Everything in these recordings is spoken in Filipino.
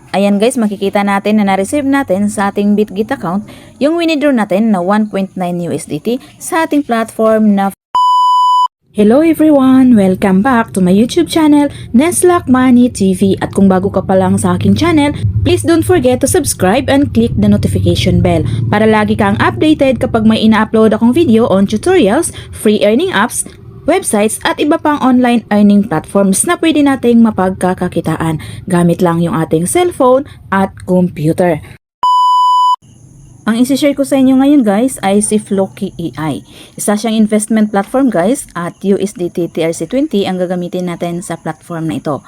Ayan guys, makikita natin na na-receive natin sa ating Bitget account yung winidraw natin na 1.9 USDT sa ating platform na Hello everyone! Welcome back to my YouTube channel, Neslac Money TV. At kung bago ka pa lang sa aking channel, please don't forget to subscribe and click the notification bell para lagi kang updated kapag may ina-upload akong video on tutorials, free earning apps, websites at iba pang online earning platforms na pwede nating mapagkakakitaan gamit lang yung ating cellphone at computer. Ang isi-share ko sa inyo ngayon guys ay si Floki AI. Isa siyang investment platform guys at USDT TRC20 ang gagamitin natin sa platform na ito.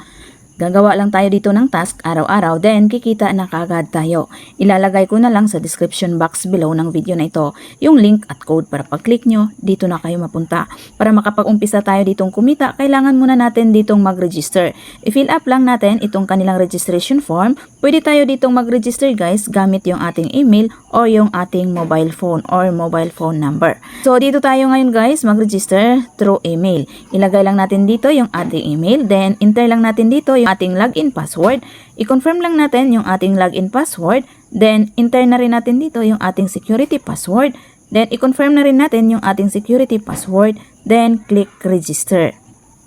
Gagawa lang tayo dito ng task araw-araw, then kikita na kaagad tayo. Ilalagay ko na lang sa description box below ng video na ito yung link at code para pag-click nyo, dito na kayo mapunta. Para makapag-umpisa tayo ditong kumita, kailangan muna natin ditong mag-register. I-fill up lang natin itong kanilang registration form. Pwede tayo ditong mag-register guys gamit yung ating email or yung ating mobile phone or mobile phone number. So dito tayo ngayon guys mag-register through email. Ilagay lang natin dito yung ating email, then enter lang natin dito yung ating login password. I-confirm lang natin yung ating login password, then enter na rin natin dito yung ating security password, then i-confirm na rin natin yung ating security password, then click register.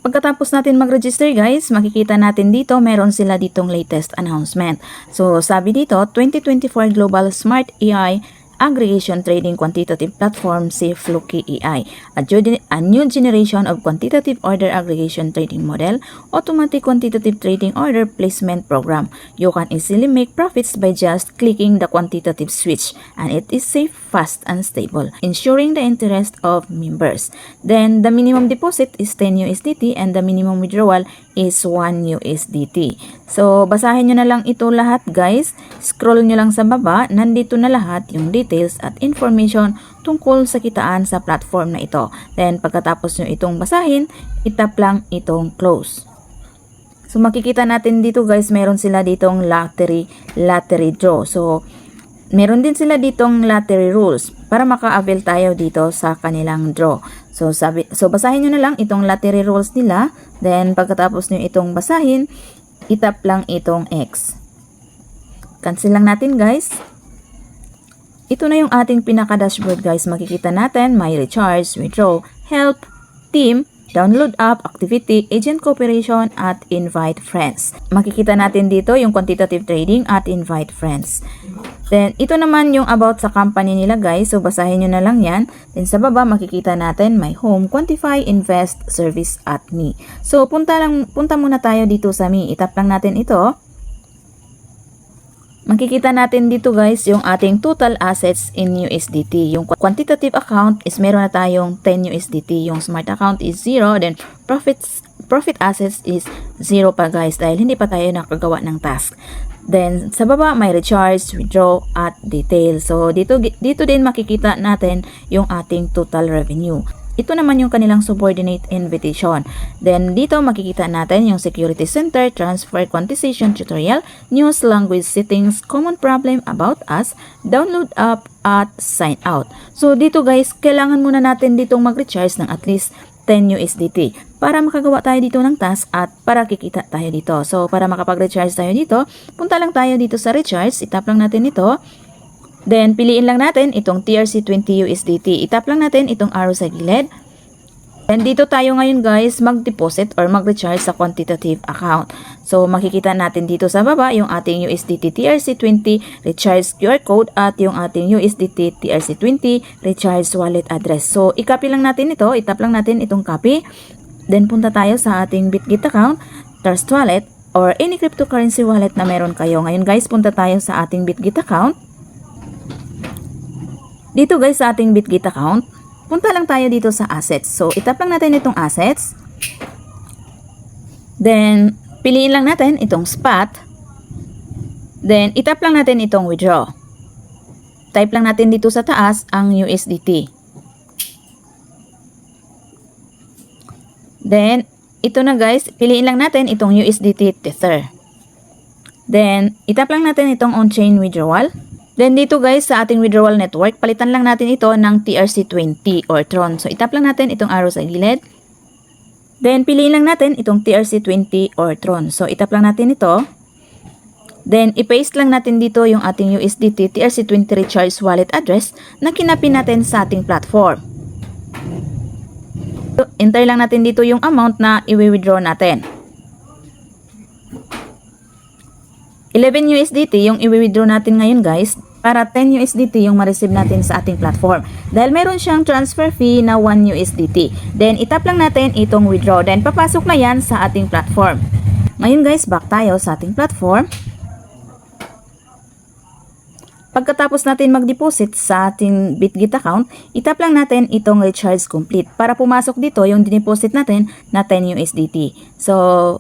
Pagkatapos natin mag-register guys, makikita natin dito meron sila ditong latest announcement. So sabi dito, 2024 Global Smart AI Aggregation Trading Quantitative Platform si Floki AI, a new generation of quantitative order aggregation trading model, automatic quantitative trading order placement program. You can easily make profits by just clicking the quantitative switch, and it is safe, fast, and stable, ensuring the interest of members. Then the minimum deposit is 10 USDT and the minimum withdrawal is 1 USDT. So basahin nyo na lang ito lahat guys, scroll nyo lang sa baba, nandito na lahat yung details at information tungkol sa kitaan sa platform na ito. Then pagkatapos nyo itong basahin, itap lang itong close. So makikita natin dito guys, meron sila ditong lottery draw. So meron din sila ditong lottery rules para maka-avail tayo dito sa kanilang draw. So basahin nyo na lang itong lottery rules nila. Then pagkatapos nyo itong basahin, itap lang itong X. Cancel lang natin guys. Ito na yung ating pinaka-dashboard guys. Makikita natin my recharge, withdraw, help, team, download app, activity, agent cooperation, at invite friends. Makikita natin dito yung quantitative trading at invite friends. Then, ito naman yung about sa company nila guys. So, basahin nyo na lang yan. Then, sa baba, makikita natin my home, quantify, invest, service, at me. So, punta muna tayo dito sa me. Itap lang natin ito. Makikita natin dito guys yung ating total assets in USDT. Yung quantitative account is meron na tayong 10 USDT. Yung smart account is 0. Then profit assets is 0 pa guys dahil hindi pa tayo nakagawa ng task. Then sa baba may recharge, withdraw at detail. So dito din makikita natin yung ating total revenue. Ito naman yung kanilang subordinate invitation. Then dito makikita natin yung security center, transfer quantization tutorial, news, language settings, common problem about us, download app at sign out. So dito guys, kailangan muna natin ditong mag-recharge ng at least 10 USDT para makagawa tayo dito ng task at para kikita tayo dito. So para makapag-recharge tayo dito, punta lang tayo dito sa recharge, itap lang natin ito. Then, piliin lang natin itong TRC20 USDT. Itap lang natin itong arrow sa gilid. And dito tayo ngayon guys mag-deposit or mag-recharge sa quantitative account. So, makikita natin dito sa baba yung ating USDT TRC20 recharge QR code at yung ating USDT TRC20 recharge wallet address. So, i-copy lang natin ito. Itap lang natin itong copy. Then, punta tayo sa ating Bitget account, Trust Wallet, or any cryptocurrency wallet na meron kayo. Ngayon guys, punta tayo sa ating Bitget account. Dito guys sa ating Bitget account, punta lang tayo dito sa assets. So, itap lang natin itong assets. Then, piliin lang natin itong spot. Then, itap lang natin itong withdraw. Type lang natin dito sa taas ang USDT. Then, ito na guys, piliin lang natin itong USDT Tether. Then, itap lang natin itong on-chain withdrawal. Then dito guys sa ating withdrawal network, palitan lang natin ito ng TRC20 or Tron. So itap lang natin itong arrow sa gilid. Then piliin lang natin itong TRC20 or Tron. So itap lang natin ito. Then, i-paste lang natin dito yung ating USDT TRC20 recharge wallet address na kinapin natin sa ating platform. So, enter lang natin dito yung amount na i-withdraw natin. 11 USDT yung i-withdraw natin ngayon guys, para 10 USDT yung ma-receive natin sa ating platform. Dahil meron siyang transfer fee na 1 USDT. Then, itap lang natin itong withdraw. Then, papasok na yan sa ating platform. Ngayon guys, back tayo sa ating platform. Pagkatapos natin mag-deposit sa ating Bitget account, itap lang natin itong recharge complete para pumasok dito yung dineposit natin na 10 USDT. So,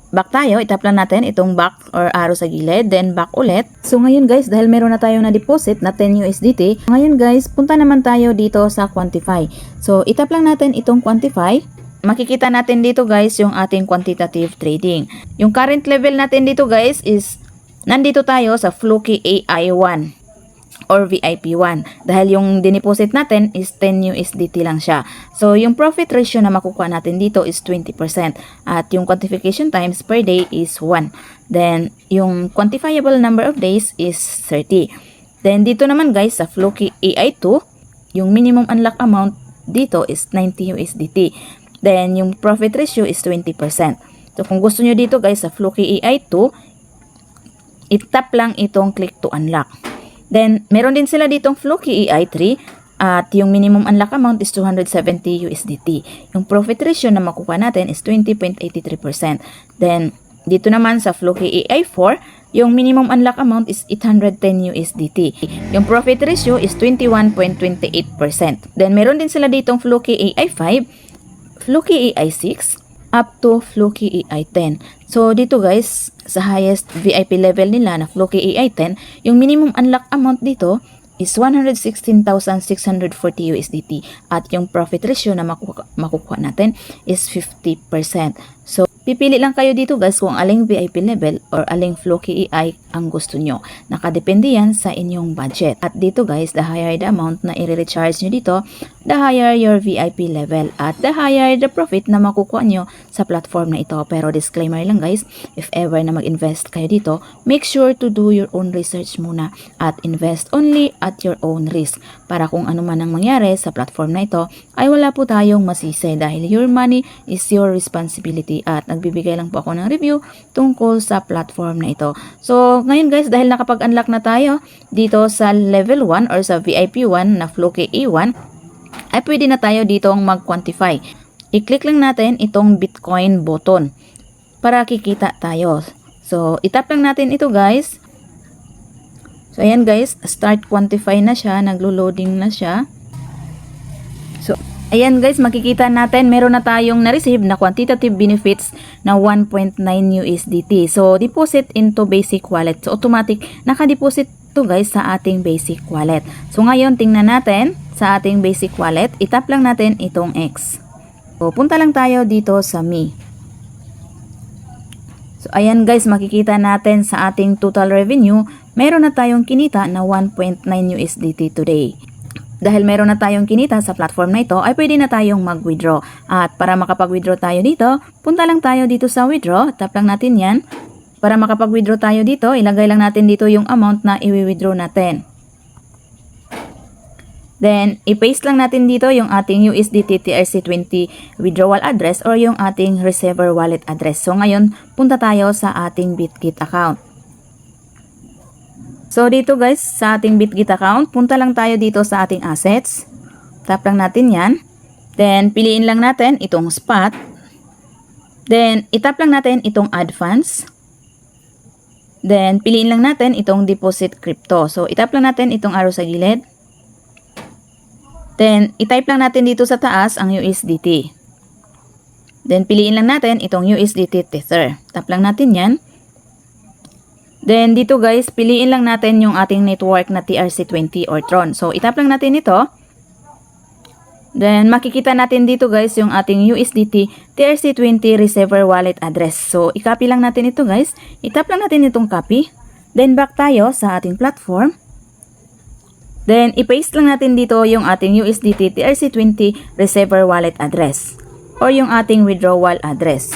back tayo, itap lang natin itong back or arrow sa gilid, then back ulit. So, ngayon guys, dahil meron na tayong na-deposit na 10 USDT, ngayon guys, punta naman tayo dito sa Quantify. So, itap lang natin itong Quantify. Makikita natin dito guys yung ating quantitative trading. Yung current level natin dito guys is, nandito tayo sa Floki AI1. Or VIP1 dahil yung dineposit natin is 10 USDT lang siya. So yung profit ratio na makukuha natin dito is 20% at yung quantification times per day is 1. Then yung quantifiable number of days is 30. Then dito naman guys sa Floki AI2, yung minimum unlock amount dito is 90 USDT. Then yung profit ratio is 20%. So kung gusto nyo dito guys sa Floki AI2, itap lang itong click to unlock. Then, meron din sila ditong Floki AI3 at yung minimum unlock amount is 270 USDT. Yung profit ratio na makukuha natin is 20.83%. Then, dito naman sa Floki AI4, yung minimum unlock amount is 810 USDT. Yung profit ratio is 21.28%. Then, meron din sila ditong Floki AI5, Floki AI6, up to Floki AI10. So, dito guys, sa highest VIP level nila na Floki AI10, yung minimum unlock amount dito is 116,640 USDT at yung profit ratio na makukuha natin is 50%. So, pipili lang kayo dito guys kung aling VIP level or aling Floki AI ang gusto nyo. Nakadepende yan sa inyong budget. At dito guys, the higher the amount na i-recharge nyo dito, the higher your VIP level at the higher the profit na makukuha nyo sa platform na ito. Pero disclaimer lang guys, if ever na mag-invest kayo dito, make sure to do your own research muna at invest only at your own risk. Para kung ano man ang mangyari sa platform na ito, ay wala po tayong masisi dahil your money is your responsibility at nagbibigay lang po ako ng review tungkol sa platform na ito. So, ngayon guys, dahil nakapag-unlock na tayo dito sa level 1 or sa VIP 1 na Floki A1, ay pwede na tayo ditong mag-quantify. I-click lang natin itong Bitcoin button para kikita tayo. So, itap lang natin ito guys. So, ayan guys, start quantify na siya, naglo-loading na siya. So, ayan guys, makikita natin meron na tayong na-receive na quantitative benefits na 1.9 USDT. So, deposit into basic wallet. So, automatic naka-deposit to guys sa ating basic wallet. So, ngayon tingnan natin sa ating basic wallet. Itap lang natin itong X. So, punta lang tayo dito sa Me. So, ayan guys, makikita natin sa ating total revenue, meron na tayong kinita na 1.9 USDT today. Dahil meron na tayong kinita sa platform na ito, ay pwede na tayong mag-withdraw. At para makapag-withdraw tayo dito, punta lang tayo dito sa withdraw, tap lang natin yan. Para makapag-withdraw tayo dito, ilagay lang natin dito yung amount na i-withdraw natin. Then, i-paste lang natin dito yung ating USDT TRC20 withdrawal address or yung ating receiver wallet address. So, ngayon, punta tayo sa ating Bitget account. So, dito guys, sa ating Bitget account, punta lang tayo dito sa ating assets. Tap lang natin yan. Then, piliin lang natin itong spot. Then, itap lang natin itong add funds. Then, piliin lang natin itong deposit crypto. So, itap lang natin itong arrow sa gilid. Then, itype lang natin dito sa taas ang USDT. Then, piliin lang natin itong USDT Tether. Tap lang natin yan. Then, dito guys, piliin lang natin yung ating network na TRC20 or Tron. So, itap lang natin ito. Then, makikita natin dito guys yung ating USDT TRC20 receiver wallet address. So, i-copy lang natin ito guys. Itap lang natin itong copy. Then, back tayo sa ating platform. Then, i-paste lang natin dito yung ating USDT TRC20 receiver wallet address or yung ating withdrawal address.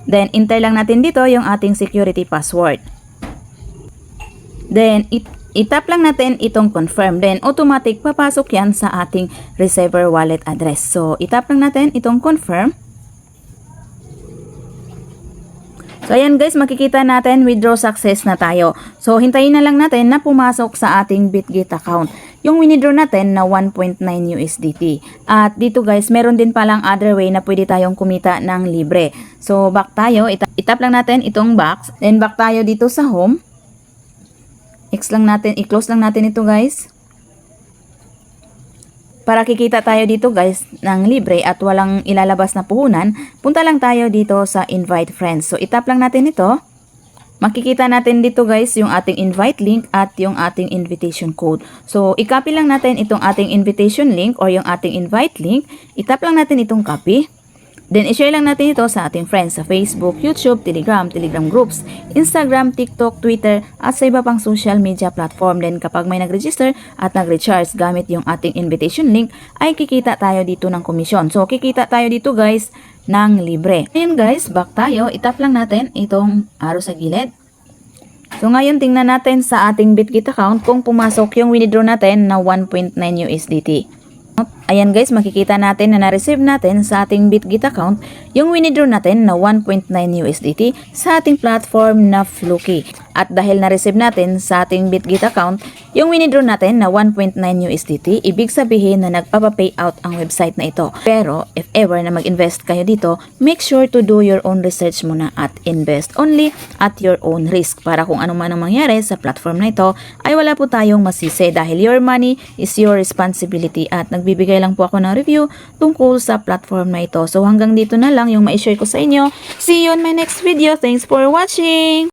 Then, enter lang natin dito yung ating security password. Then, itap lang natin itong confirm. Then, automatic papasok yan sa ating receiver wallet address. So, itap lang natin itong confirm. So, ayan guys, makikita natin withdraw success na tayo. So, hintayin na lang natin na pumasok sa ating Bitget account yung winidraw natin na 1.9 USDT. At dito guys, meron din palang other way na pwede tayong kumita ng libre. So, back tayo. Itap lang natin itong box. Then, back tayo dito sa home. I-close lang natin ito guys. Para kikita tayo dito guys ng libre at walang ilalabas na puhunan, punta lang tayo dito sa invite friends. So itap lang natin ito. Makikita natin dito guys yung ating invite link at yung ating invitation code. So i-copy lang natin itong ating invitation link or yung ating invite link. Itap lang natin itong copy. Then, i-share lang natin ito sa ating friends sa Facebook, YouTube, Telegram groups, Instagram, TikTok, Twitter, at sa iba pang social media platform. Then, kapag may nag-register at nag-recharge gamit yung ating invitation link, ay kikita tayo dito ng komisyon. So, kikita tayo dito guys ng libre. Ngayon guys, back tayo. Itap lang natin itong arrow sa gilid. So, ngayon tingnan natin sa ating Bitget account kung pumasok yung withdraw natin na 1.9 USDT. Ayan guys, makikita natin na na-receive natin sa ating Bitget account yung winidraw natin na 1.9 USDT sa ating platform na Floki. At dahil na-receive natin sa ating Bitget account yung winidraw natin na 1.9 USDT, ibig sabihin na nagpapa-payout ang website na ito. Pero if ever na mag-invest kayo dito, make sure to do your own research muna at invest only at your own risk. Para kung ano man ang mangyari sa platform na ito, ay wala po tayong masisi dahil your money is your responsibility at nagbibigay lang po ako ng review tungkol sa platform na ito. So hanggang dito na lang yung ma-share ko sa inyo. See you on my next video. Thanks for watching!